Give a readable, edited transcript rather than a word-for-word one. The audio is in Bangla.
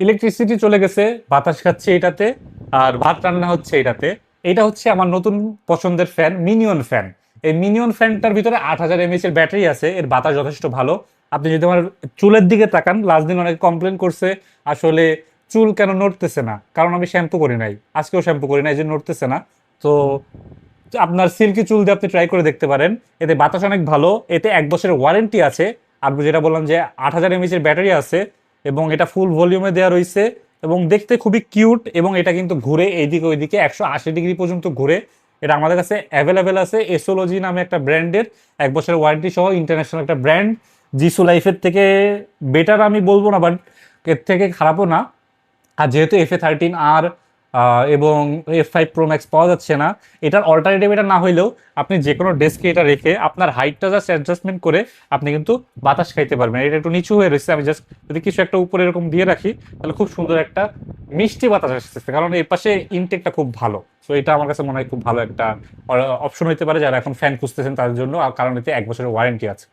ইলেকট্রিসিটি চলে গেছে, বাতাস খাচ্ছে এটাতে, আর ভাত রান্না হচ্ছে এটাতে। এটা হচ্ছে আমার নতুন পছন্দের ফ্যান, মিনিয়ন ফ্যান। এই মিনিয়ন ফ্যানটার ভিতরে 8000 mAh এর ব্যাটারি আছে, এর বাতাস যথেষ্ট ভালো। আপনি যদি আমার চুলের দিকে তাকান, লাস্ট দিন অনেকে কমপ্লেন করছে আসলে চুল কেন নড়তেছে না, কারণ আমি শ্যাম্পু করি নাই, আজকেও শ্যাম্পু করি নাই, যে নড়তেছে না। তো আপনার সিল্কি চুল দিয়ে আপনি ট্রাই করে দেখতে পারেন, এতে বাতাস অনেক ভালো, এতে 1 বছরের ওয়ারেন্টি আছে। আর যেটা বললাম যে 8000 mAh এর ব্যাটারি আছে, এবং এটা ফুল ভলিউমে দেওয়া রয়েছে, এবং দেখতে খুবই কিউট, এবং এটা কিন্তু ঘুরে এইদিকে ওইদিকে 180 ডিগ্রি পর্যন্ত ঘুরে। এটা আমাদের কাছে অ্যাভেলেবেল আছে এসোলজি নামে একটা ব্র্যান্ডের, 1 বছরের ওয়ারেন্টি সহ, ইন্টারন্যাশনাল একটা ব্র্যান্ড। জিসু লাইফের থেকে বেটার আমি বলবো না, বাট এর থেকে খারাপও না। আর যেহেতু FA13R এবং F5 Pro Max পাওয়া যাচ্ছে না, এটার অল্টারনেটিভ এটা না হইলেও আপনি যে কোনো ডেস্কে এটা রেখে আপনার হাইটটা জাস্ট অ্যাডজাস্টমেন্ট করে আপনি কিন্তু বাতাস খাইতে পারবেন। এটা একটু নিচু হয়ে রয়েছে, আমি জাস্ট যদি কিছু একটা উপরে এরকম দিয়ে রাখি, তাহলে খুব সুন্দর একটা মিষ্টি বাতাস আসতেছে, কারণ এর পাশে ইনটেকটা খুব ভালো। তো এটা আমার কাছে মনে হয় খুব ভালো একটা অপশন হতে পারে যারা এখন ফ্যান খুঁজতেছেন তাদের জন্য, আর কারণ এতে 1 বছরের ওয়ারেন্টি আছে।